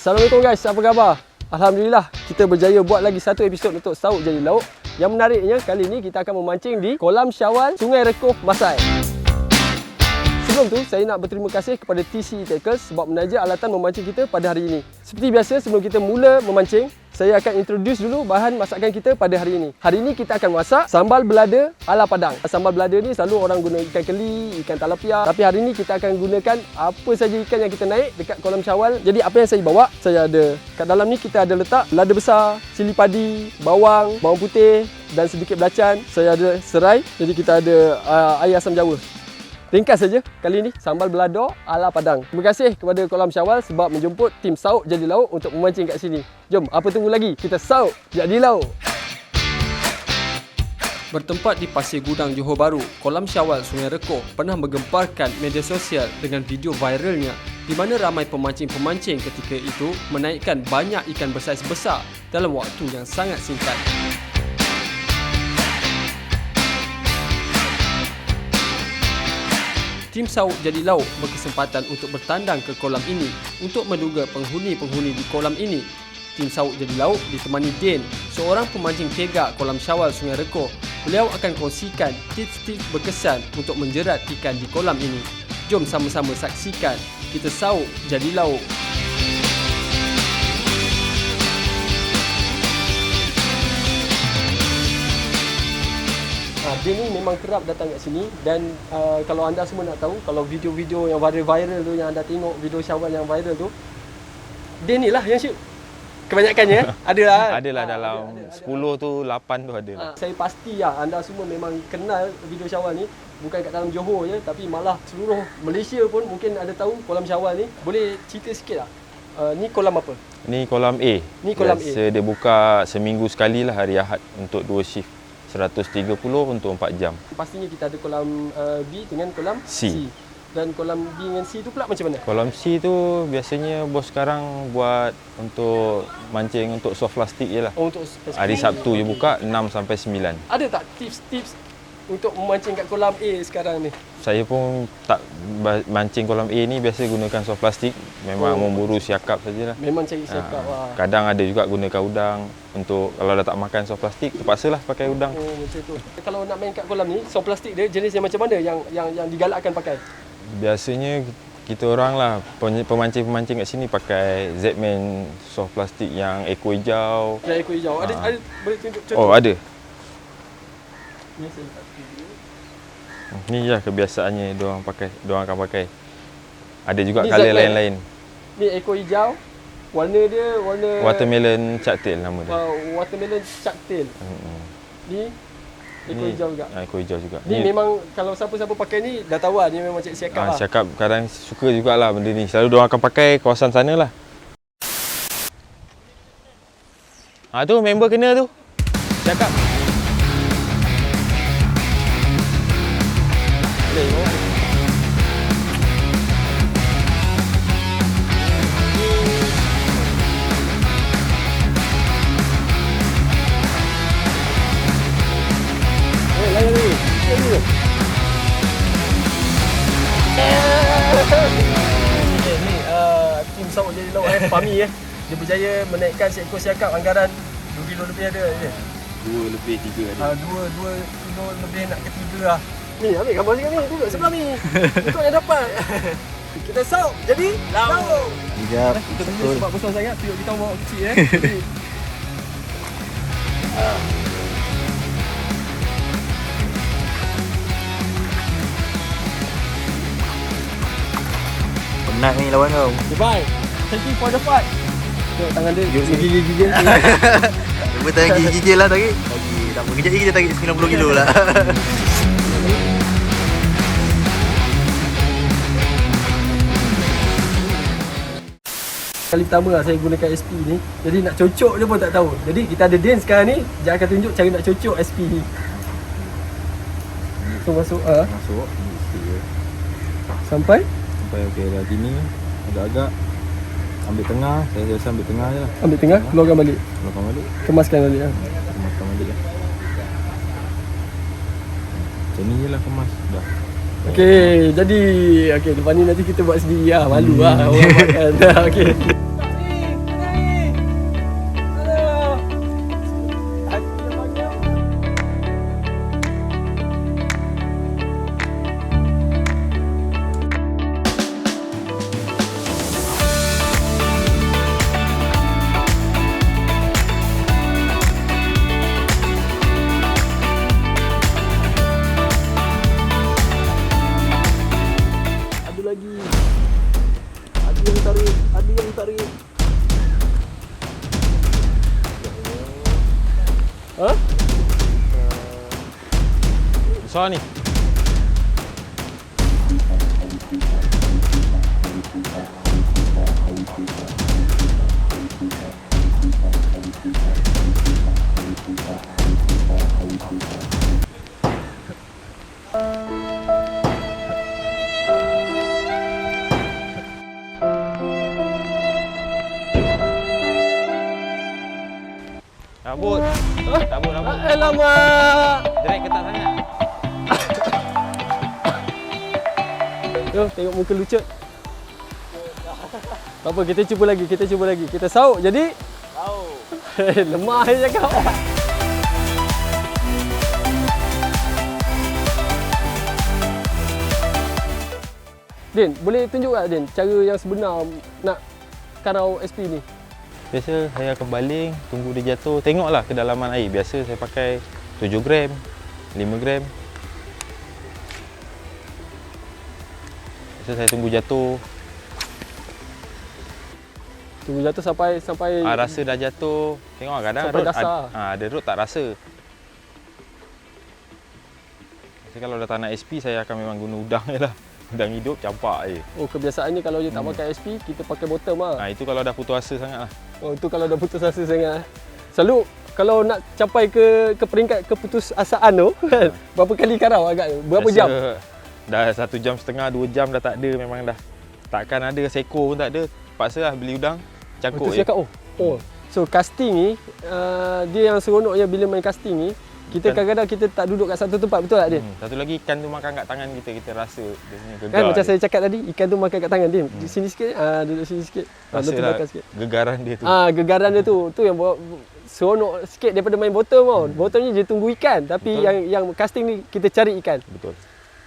Assalamualaikum guys, apa khabar? Alhamdulillah, kita berjaya buat lagi satu episod untuk Sauk Jadi Lauk. Yang menariknya, kali ini kita akan memancing di Kolam Syawal, Sungai Rekoh, Masai. Sebelum tu, saya nak berterima kasih kepada TC Tackles sebab menaja alatan memancing kita pada hari ini. Seperti biasa, sebelum kita mula memancing, saya akan introduce dulu bahan masakan kita pada hari ini. Hari ini kita akan masak sambal belada ala Padang. Sambal belada ni selalu orang guna ikan keli, ikan talapia. Tapi hari ini kita akan gunakan apa saja ikan yang kita naik dekat Kolam Syawal. Jadi apa yang saya bawa, saya ada kat dalam ni kita ada letak belada besar, cili padi, bawang putih dan sedikit belacan. Saya ada serai. Jadi kita ada air asam jawa. Ringkas saja kali ini sambal belada ala Padang. Terima kasih kepada Kolam Syawal sebab menjemput tim Sauk Jadi Lauk untuk memancing kat sini. Jom, apa tunggu lagi? Kita Sauk Jadi Lauk. Bertempat di Pasir Gudang, Johor Bahru, Kolam Syawal Sungai Rekoh pernah menggemparkan media sosial dengan video viralnya di mana ramai pemancing-pemancing ketika itu menaikkan banyak ikan bersaiz besar dalam waktu yang sangat singkat. Tim Sauk Jadi Lauk berkesempatan untuk bertandang ke kolam ini untuk menduga penghuni-penghuni di kolam ini. Tim Sauk Jadi Lauk ditemani Din, seorang pemancing pegak Kolam Syawal Sungai Rekoh. Beliau akan kongsikan tips-tips berkesan untuk menjerat ikan di kolam ini. Jom sama-sama saksikan kita Sauk Jadi Lauk. Dia ni memang kerap datang kat sini dan kalau anda semua nak tahu, kalau video-video yang viral tu, yang anda tengok video Syawal yang viral tu, dia ni lah yang shoot. Kebanyakannya adalah dalam ada. 10 tu 8 tu ada lah. Saya pasti lah anda semua memang kenal video Syawal ni, bukan kat dalam Johor je tapi malah seluruh Malaysia pun mungkin ada tahu Kolam Syawal ni. Boleh cerita sikit tak? Ni kolam apa? Ni kolam A. Ni kolam biasa A. Dia buka seminggu sekali lah hari Ahad untuk 2 shift. 130 untuk 4 jam. Pastinya kita ada kolam B dengan kolam C. Dan kolam B dengan C tu pula macam mana? Kolam C tu biasanya bos sekarang buat untuk mancing untuk soft plastik je lah. Oh, untuk hari Sabtu je buka 6 sampai 9. Ada tak tips-tips untuk memancing kat kolam A sekarang ni? Saya pun tak mancing kolam A ni, biasa gunakan soft plastik. Memang memburu siakap sajalah. Memang cari siakap lah. Kadang ada juga gunakan udang. Untuk kalau dah tak makan soft plastik, terpaksalah pakai udang. Oh, macam tu. Kalau nak main kat kolam ni, soft plastik dia jenis yang macam mana yang digalakkan pakai? Biasanya kita orang lah, pemancing-pemancing kat sini pakai Z-Man soft plastik yang eko hijau. Yang eko hijau. Ada boleh tunjuk contoh? Oh, ada. Ni saya letak video. Ni lah kebiasaannya diorang akan pakai. Ada juga color lain-lain. Ni eko hijau. Warna dia warna watermelon chaptail nama dia. Watermelon chaptail. Ni eko hijau juga. Eko hijau juga. Ni memang kalau siapa-siapa pakai ni dah tahu lah, ni memang cik siakap lah. Siakap kadang suka jugalah benda ni. Selalu diorang akan pakai kawasan sana lah. Tu member kena tu. Siakap. Tim Sauk Jadi Lauk Fahmi dia berjaya menaikkan seekor siakap anggaran 2 kilo lebih ada je. 2 lebih 3 ada. 2 kilo lebih nak ke 3 lah. Ni ambil gambar sikit ni, duduk sebelah ni. Untuk yang dapat. Kita Sauk Jadi Lauk. Sekejap. Betul. Sebab besar sangat, tuyuk kita bawa kecil Penat ni lawan kau. Goodbye. Thank you for the fight. Tengok tangan dia. Gigil-gigil. Cuba tarik gigil lah tarik. Okey, tak apa. Kejap lagi kita tarik 90 kilo lah. Kali pertama lah saya gunakan SP ni. Jadi nak cocok dia pun tak tahu. Jadi kita ada Din sekarang ni, dia akan tunjuk cara nak cocok SP ni. So masuk Masuk. sampai Okey dah gini. Agak-agak ambil tengah. Saya rasa ambil tengah je lah. ambil tengah, keluarkan balik. Keluarkan balik. Kemaskan balik lah. Kemaskan balik lah. Macam ni je lah kemas. Dah. Okey, jadi lepas ni nanti kita buat sendiri lah. Malu lah orang makan. Okey. keluar ni. Rambut. Rambut. Alamak. Drag ketat sangat. Yo, tengok muka lucut. Tak apa, kita cuba lagi. Kita sauk jadi. Lemah je cakap. Din, boleh tunjuk tak Din cara yang sebenar nak karau SP ni? Biasa saya akan baling, tunggu dia jatuh. Tengoklah kedalaman air. Biasa saya pakai 7 gram, 5 gram. Biasa saya tunggu jatuh. Tunggu jatuh sampai Rasa dah jatuh. Tengok kadang sampai rod dasar. ada rod tak rasa. Biasa kalau dah tak nak SP, saya akan memang guna udang je lah. Udang hidup campak je. Oh, kebiasaannya kalau dia tak pakai SP, kita pakai bottom lah. Itu kalau dah putus asa sangat lah. Oh, itu kalau dah putus asa sangat. Selalu kalau nak capai ke peringkat keputusasaan tu, kan, berapa kali karau agaknya? Berapa Biasa jam? Dah 1 jam setengah, 2 jam dah tak ada, memang dah. Takkan ada seekor pun tak ada. Paksa lah beli udang, cangkuk je. Cakap, oh. So casting ni, dia yang seronoknya bila main casting ni, kita kadang-kadang kita tak duduk kat satu tempat, betul tak dia? Satu lagi ikan tu makan kat tangan kita rasa dia punya gegar. Kan macam saya cakap tadi, ikan tu makan kat tangan dia. Di sini sikit, duduk sini sikit. Rasa Lepas lah belakang sikit. gegaran dia tu. Gegaran dia tu yang buat seronok sikit daripada main bottom tau. Bottom ni dia tunggu ikan, tapi Betul. yang casting ni kita cari ikan. Betul.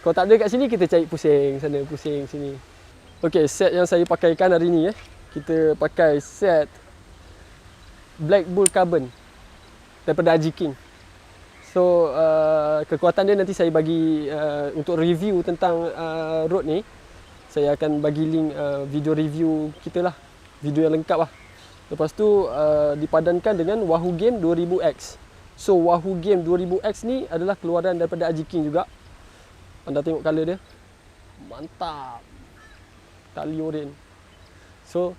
Kalau tak ada kat sini, kita cari pusing sana, pusing sini. Okey, set yang saya pakaikan hari ni kita pakai set Black Bull Carbon daripada Haji King. So kekuatan dia nanti saya bagi untuk review tentang rod ni. Saya akan bagi link video review kita lah, video yang lengkap lah. Lepas tu dipadankan dengan Wahoo Game 2000X. So Wahoo Game 2000X ni adalah keluaran daripada Haji King juga. Anda tengok colour dia, mantap, tali oren. So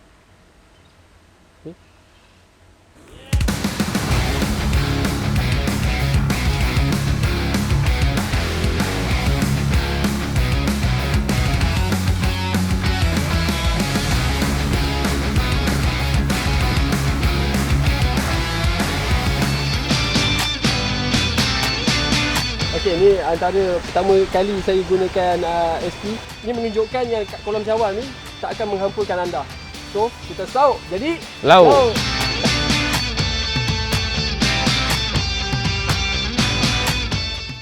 okey, ni antara pertama kali saya gunakan SP. Ini menunjukkan yang kat kolam syawal ni tak akan menghampurkan anda. So, kita sauk jadi Laut.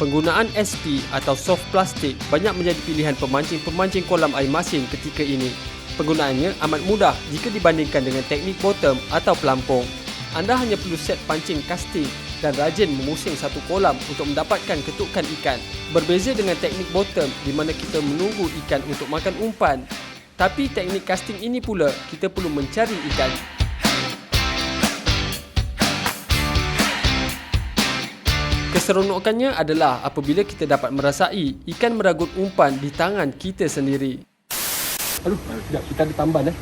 Penggunaan SP atau soft plastik banyak menjadi pilihan pemancing-pemancing kolam air masin ketika ini. Penggunaannya amat mudah jika dibandingkan dengan teknik bottom atau pelampung. Anda hanya perlu set pancing casting dan rajin memusing satu kolam untuk mendapatkan ketukan ikan. Berbeza dengan teknik bottom di mana kita menunggu ikan untuk makan umpan. Tapi teknik casting ini pula kita perlu mencari ikan. Keseronokannya adalah apabila kita dapat merasai ikan meragut umpan di tangan kita sendiri. Aduh, sekejap, kita ada tamban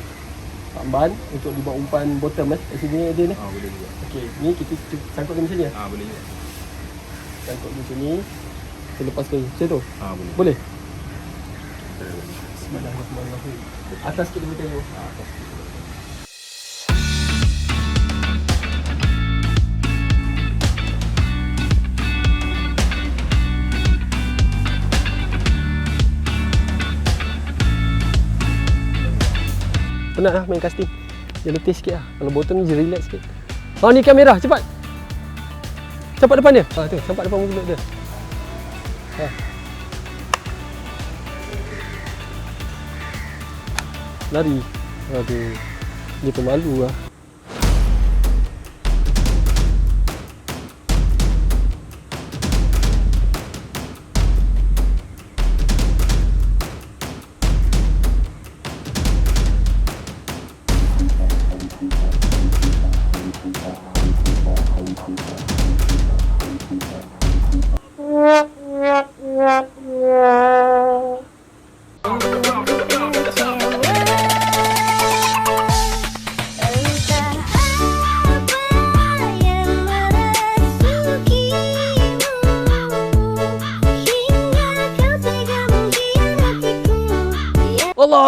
tamban untuk dibuat umpan bottom kat sini ada ni. Boleh juga. Okey, ni kita sangkut di sini Boleh juga. Sangkut di sini. Kita lepaskan macam tu. Boleh. Boleh? Bismillahirrahmanirrahim. Atas sikit dia tengok. Penat lah main casting. Dia letih sikit lah. Kalau bottom ni dia relax sikit. Ni kamera, cepat. Campak depan dia. Tu, campak depan mulut dia. Lari. Aduh. Dia pemalu lah.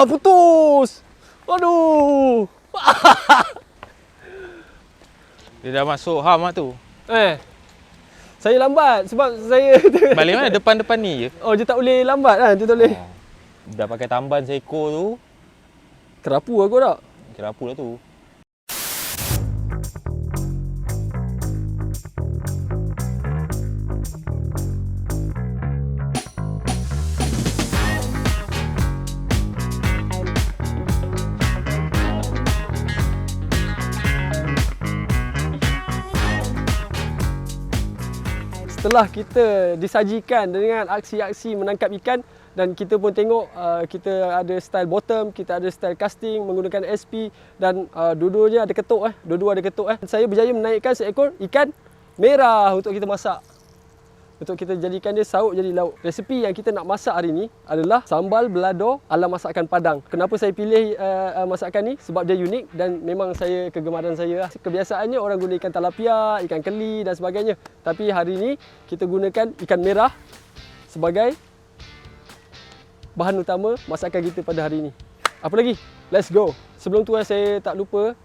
putus. Aduh. Dia dah masuk ham lah tu. Saya lambat sebab saya Balik mana? Depan-depan ni je. Oh, dia tak boleh lambat kan? Dia tak boleh. Dah pakai tamban seekor tu. Kerapu aku tak? Kerapu lah tu. Setelah kita disajikan dengan aksi-aksi menangkap ikan dan kita pun tengok kita ada style bottom, kita ada style casting menggunakan SP dan dua-duanya ada ketuk dua-dua ada ketuk. Saya berjaya menaikkan seekor ikan merah untuk kita masak. Untuk kita jadikan dia sauk jadi lauk. Resepi yang kita nak masak hari ni adalah sambal belado ala masakan Padang. Kenapa saya pilih masakan ni? Sebab dia unik dan memang kegemaran saya. Kebiasaannya orang guna ikan talapia, ikan keli dan sebagainya. Tapi hari ni kita gunakan ikan merah sebagai bahan utama masakan kita pada hari ini. Apa lagi? Let's go. Sebelum tu saya tak lupa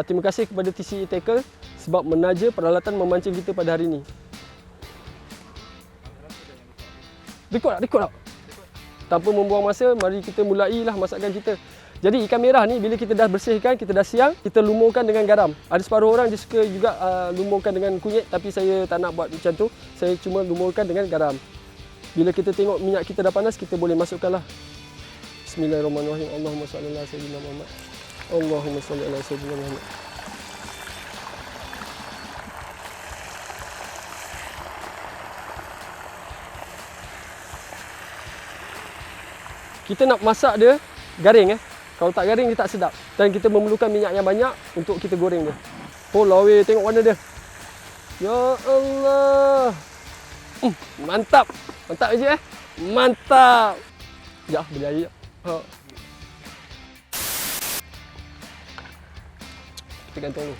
terima kasih kepada TCE Tackle sebab menaja peralatan memancing kita pada hari ini. Rekod tak? Tanpa membuang masa, mari kita mulailah masakan kita. Jadi ikan merah ni bila kita dah bersihkan, kita dah siang, kita lumurkan dengan garam. Ada separuh orang dia suka juga lumurkan dengan kunyit, tapi saya tak nak buat macam tu. Saya cuma lumurkan dengan garam. Bila kita tengok minyak kita dah panas, kita boleh masukkanlah. Bismillahirrahmanirrahim. Allahumma salli ala sayyidina Muhammad. Allahumma salli ala sayyidina Muhammad. Kita nak masak dia garing Kalau tak garing dia tak sedap. Dan kita memerlukan minyak yang banyak untuk kita goreng dia. Oh lawe, tengok warna dia. Ya Allah. Mantap. Mantap je Mantap. Ya, berjaya. Kita gantung dulu.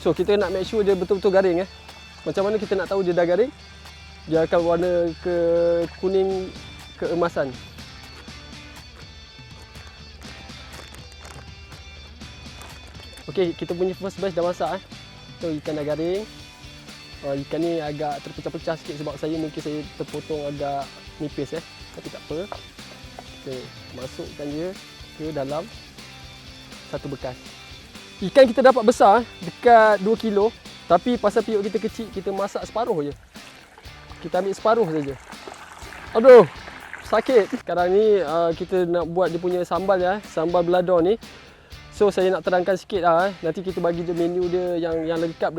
So kita nak make sure dia betul-betul garing Macam mana kita nak tahu dia dah garing? Dia akan warna ke kuning keemasan. Okey, kita punya first batch dah masak So ikan dah garing. Ikan ni agak terpecah-pecah sikit sebab mungkin saya terpotong agak nipis Tapi tak apa. Kita masukkan dia ke dalam satu bekas. Ikan kita dapat besar dekat 2 kilo. Tapi pasal piuk kita kecil, kita masak separuh je. Kita ambil separuh saja. Aduh, sakit. Sekarang ni kita nak buat dia punya sambal sambal belado ni. So saya nak terangkan sikit nanti kita bagi dia menu dia yang lengkap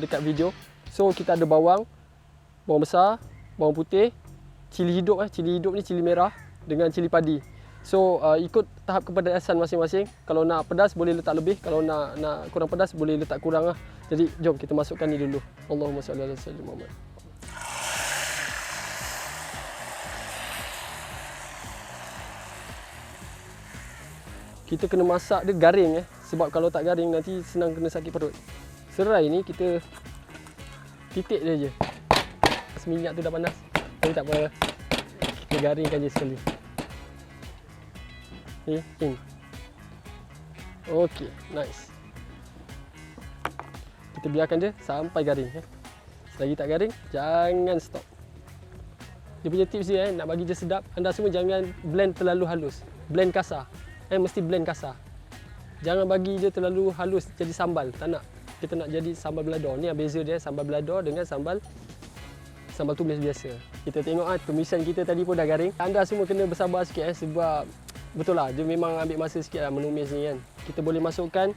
dekat video. So kita ada bawang besar, bawang putih, cili hidup cili hidup ni cili merah dengan cili padi. So ikut tahap kepedasan masing-masing. Kalau nak pedas boleh letak lebih, kalau nak kurang pedas boleh letak kurang Jadi jom kita masukkan ni dulu. Allahumma salli ala sayyidina Muhammad. Kita kena masak dia garing sebab kalau tak garing nanti senang kena sakit perut. Serai ni kita titik dia je. Minyak tu dah panas. Tapi tak apa. Kita garingkan je sekali. Ni, in. Okey, nice. Kita biarkan dia sampai garing Selagi tak garing, jangan stop. Dia punya tips dia nak bagi dia sedap, anda semua jangan blend terlalu halus. Blend kasar. Mesti blend kasar. Jangan bagi dia terlalu halus jadi sambal. Tak nak. Kita nak jadi sambal belado. Ni yang beza dia sambal belado dengan sambal tumis biasa. Kita tengok tumisan kita tadi pun dah garing. Anda semua kena bersabar sikit sebab betul lah dia memang ambil masa sikit menumis ni kan. Kita boleh masukkan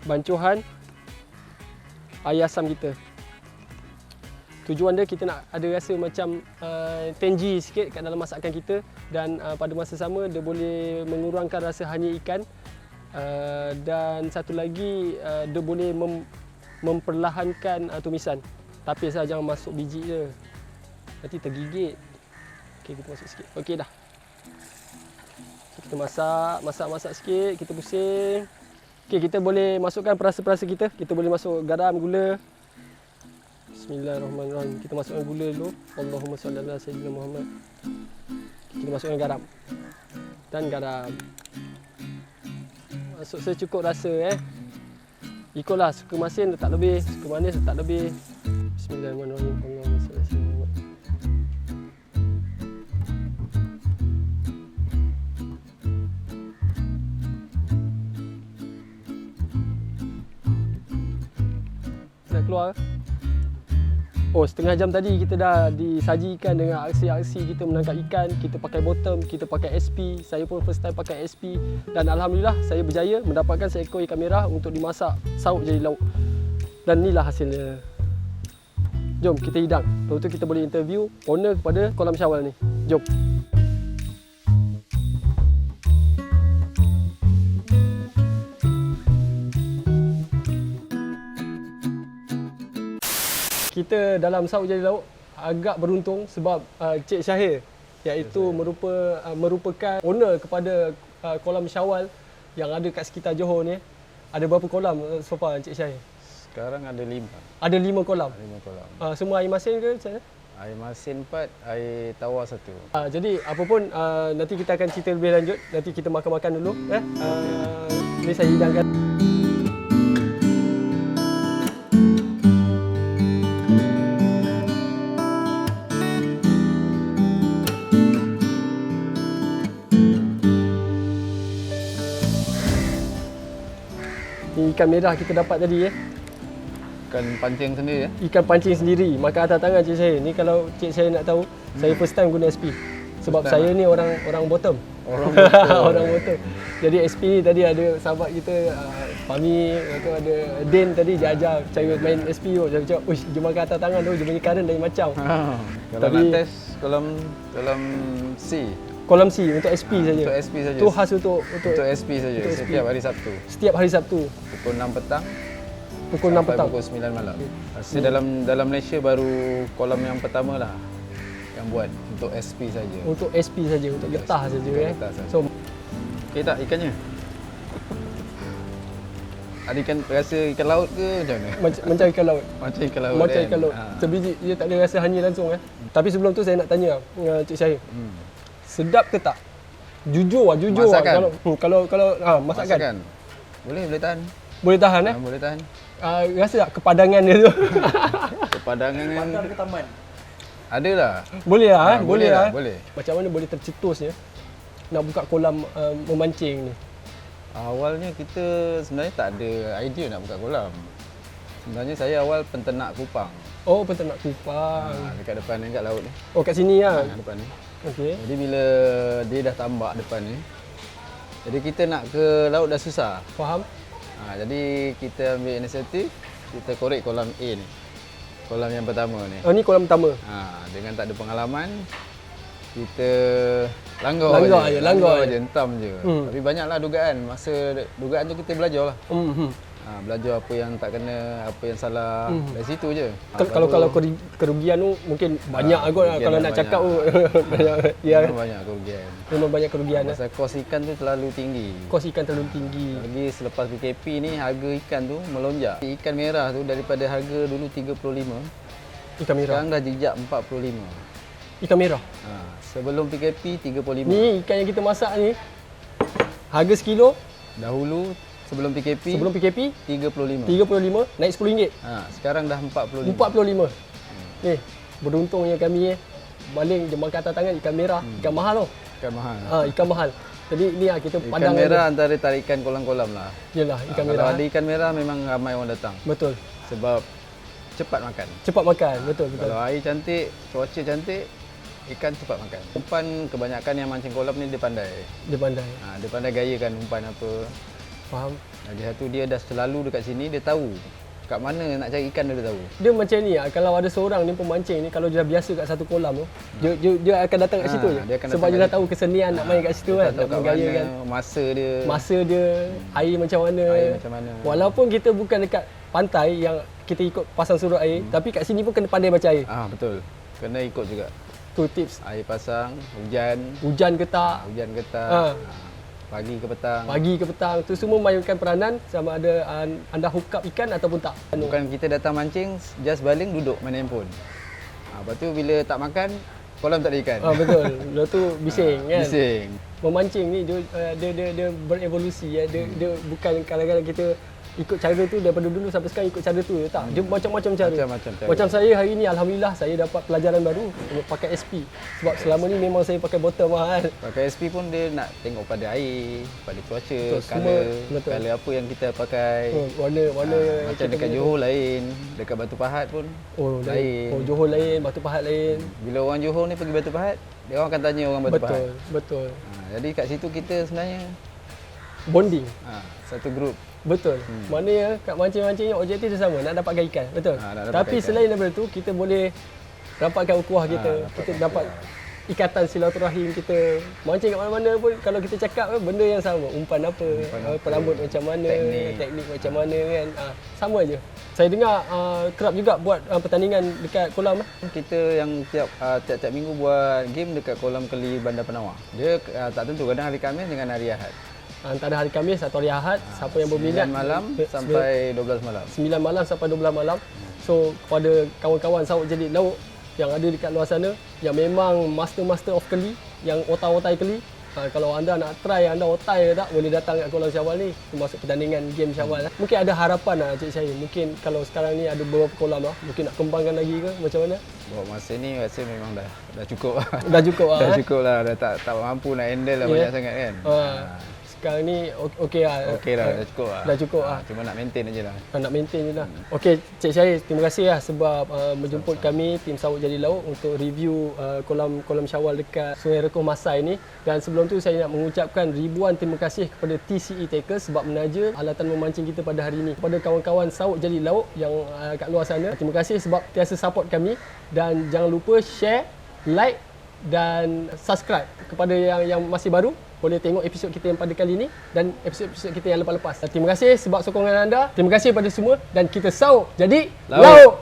bancuhan air asam kita. Tujuan dia kita nak ada rasa macam tangy sikit kat dalam masakan kita dan pada masa sama dia boleh mengurangkan rasa hanya ikan dan satu lagi dia boleh memperlahankan tumisan. Tapi jangan masuk biji je. Nanti tergigit. Okey, kita masuk sikit. Okey dah. So, kita masak sikit, kita pusing. Okey, kita boleh masukkan perasa-perasa kita. Kita boleh masuk garam, gula. Bismillahirrahmanirrahim. Kita masukkan gula dulu. Allahumma salli ala sayyidina Muhammad. Kita masukkan garam. Dan garam. Masuk secukup rasa Ikutlah suka masin letak lebih, suka manis letak lebih. Bismillahirrahmanirrahim. Dah keluar. Oh, setengah jam tadi kita dah disajikan dengan aksi-aksi kita menangkap ikan. Kita pakai bottom, kita pakai SP. Saya pun first time pakai SP. Dan Alhamdulillah saya berjaya mendapatkan seekor ikan merah untuk dimasak sauk jadi lauk. Dan inilah hasilnya. Jom kita hidang. Lepas tu kita boleh interview owner kepada kolam Syawal ni. Jom. Kita dalam sauk jadi lauk agak beruntung sebab Cik Syahir iaitu merupakan owner kepada kolam Syawal yang ada kat sekitar Johor ni. Ada berapa kolam so far Cik Syahir? Sekarang ada 5. Ada 5 kolam. 5 kolam. Semua air masin ke macam mana? Air masin 4, air tawar 1. Jadi apa pun nanti kita akan cerita lebih lanjut. Nanti kita makan-makan dulu ini saya hidangkan. Ikan merah kita dapat tadi Ikan pancing sendiri Ikan pancing sendiri, makan atas tangan Cik Syahir. Ni kalau Cik Syahir nak tahu, saya first time guna SP. Sebab saya ni orang bottom. Orang bottom. Orang bottom. Jadi SP ni tadi ada sahabat kita Fahmi, tu ada Den tadi dia ajar cara main SP tu. Dia cakap, "Uish, jom makan atas tangan tu, dia punya current lain macam." Kalau Tadi- nak test kolam C. Kolam C untuk SP saja. Untuk SP saja. Tu khas untuk Untuk SP saja. untuk SP. Setiap hari Sabtu. setiap hari Sabtu Pukul 6 petang pukul 6 sampai petang. pukul 9 malam. Rasa dalam Malaysia baru kolam yang pertama lah yang buat untuk SP saja. Untuk SP saja, untuk getah saja Untuk getah saja. So Okey tak ikannya? Ada ikan rasa ikan laut ke macam mana? macam ikan laut. Macam ikan laut. Macam kan? ikan laut. Sebiji dia tak ada rasa honey langsung Tapi sebelum tu saya nak tanya Cik Syahir. Sedap ke tak? Jujur Masakan? Kalau masakan. Boleh tahan. Boleh tahan Boleh tahan. Rasa tak kepadangan dia tu? Kepadangan kan Bandar ke taman? ada lah. Boleh lah Boleh lah. lah, boleh. Macam mana boleh tercetusnya nak buka kolam memancing ni? Awalnya kita sebenarnya tak ada idea nak buka kolam. Sebenarnya saya awal penternak kupang. Oh, peternak kupang. Dekat depan ni, kat laut ni. Oh, kat sini lah. Depan ni. Okey. Jadi bila dia dah tambak depan ni, jadi kita nak ke laut dah susah. Faham? Jadi kita ambil inisiatif, kita korek kolam A ni. Kolam yang pertama ni. Oh, ni kolam pertama. Dengan tak ada pengalaman, kita langgar Langgar je. je, hentam je. Tapi banyaklah dugaan. Masa dugaan tu kita belajar lah. Belajar apa yang tak kena, apa yang salah. Dari situ je. Kalau kerugian tu mungkin banyak kot lah. kerugian Kalau dah nak banyak. cakap tu banyak. Ya, Memang banyak kerugian. memang banyak kerugian. Pasal kos ikan tu terlalu tinggi. Kos ikan terlalu tinggi. Lagi selepas PKP ni harga ikan tu melonjak. Ikan merah tu daripada harga dulu 35, Ikan merah. sekarang dah jejak 45. Ikan merah. Sebelum PKP 35. Ni ikan yang kita masak ni harga sekilo Dahulu sebelum PKP sebelum PKP 35. 35 naik RM10. Sekarang dah 45. 45. Ni beruntungnya kami baling je makan atas tangan ikan merah, ikan mahal tau. Ikan mahal. Ikan mahal. Jadi ni kita Ikan pandang merah antara tarikan kolam-kolam lah. Yalah, ikan Kalau merah. ada ikan merah memang ramai orang datang. Betul. Sebab cepat makan. Cepat makan, betul. Kalau air cantik, cuaca cantik, ikan cepat makan. Umpan kebanyakan yang mancing kolam ni dia pandai. Dia pandai. Dia pandai gayakan umpan apa. Faham? Lagi satu dia dah selalu dekat sini, dia tahu kat mana nak cari ikan dia tahu. Dia macam ni kalau ada seorang ni pemancing ni kalau dia dah biasa kat satu kolam tu, dia akan datang kat situ je. dia akan Sebab datang dia dah kat tahu kesenian nak main kat situ kan, Dia nak tahu kat menggayakan mana, masa dia. masa dia, air macam mana. Air macam mana. Walaupun kita bukan dekat pantai yang kita ikut pasang surut air, tapi kat sini pun kena pandai baca air. Betul. Kena ikut juga. Tu tips. Air pasang, hujan, Hujan ke tak, hujan ke tak, pagi ke petang. pagi ke petang, tu semua mainkan peranan sama ada anda hook up ikan ataupun tak. Bukan kita datang mancing, just baling duduk main handphone. Lepas tu bila tak makan, kolam tak ada ikan. Betul. Lepas tu bising kan. Bising. Memancing ni dia berevolusi ya. Dia bukan kadang-kadang kita ikut cara tu daripada dulu sampai sekarang ikut cara tu tak. Dia macam-macam cara. Macam-macam cara. Macam saya hari ni alhamdulillah saya dapat pelajaran baru pakai SP. Sebab selama ni memang saya pakai bottom kan. Pakai SP pun dia nak tengok pada air, pada cuaca, Betul, semua betul. color apa yang kita pakai. Warna Macam dekat Johor lain, dekat Batu Pahat pun lain. Johor lain, Batu Pahat lain. Bila orang Johor ni pergi Batu Pahat, dia orang akan tanya orang Batu Pahat. Betul. Jadi kat situ kita sebenarnya Bonding. satu grup. Betul. Maknanya kat mancing-mancing objektif dia sama, nak dapatkan ikan. Betul. Nak dapatkan Tapi ikan. selain daripada tu, kita boleh rapatkan ukhuwah kita. Kita dapat ikatan silaturahim kita. Mancing kat mana-mana pun kalau kita cakap benda yang sama. Umpan apa, perambut macam mana, teknik macam mana kan. Sama je. Saya dengar kerap juga buat pertandingan dekat kolam. Kita yang tiap-tiap minggu buat game dekat kolam Keli Bandar Penawar. Dia tak tentu, kadang hari Khamis dengan hari Ahad. Antara hari Khamis atau hari Ahad, siapa yang 9 berminat malam sampai 12 malam. 9 malam sampai 12 malam. So kepada kawan-kawan sahabat jadi laut yang ada dekat luar sana yang memang master of keli, yang otai-otai keli, kalau anda nak try, anda otai ke tak, boleh datang kat Kolam Syawal ni, termasuk pertandingan game Syawal. Mungkin ada harapan lah cik saya. Mungkin kalau sekarang ni ada beberapa kolam lah, mungkin nak kembangkan lagi ke macam mana? Bawa masa ni rasa memang dah cukup lah. Dah cukup lah. Dah cukup lah, dah tak mampu nak handle lah banyak sangat kan. Sekarang ni okey lah. Okey lah, dah cukup lah. Dah cukup lah. Cuma nak maintain aje lah. Nak maintain je lah. Okey, Cik Syahir, terima kasih lah sebab menjemput kami tim Sawut Jadi Laut untuk review kolam Syawal dekat Sungai Rekoh Masai ni. Dan sebelum tu saya nak mengucapkan ribuan terima kasih kepada TCE Takers sebab menaja alatan memancing kita pada hari ini. Kepada kawan-kawan Sawut Jadi Laut yang kat luar sana, terima kasih sebab tiasa support kami. Dan jangan lupa share, like dan subscribe. Kepada yang masih baru, boleh tengok episod kita yang pada kali ini dan episod-episod kita yang lepas-lepas. Terima kasih sebab sokongan anda. Terima kasih kepada semua dan kita Sawut Jadi Laut.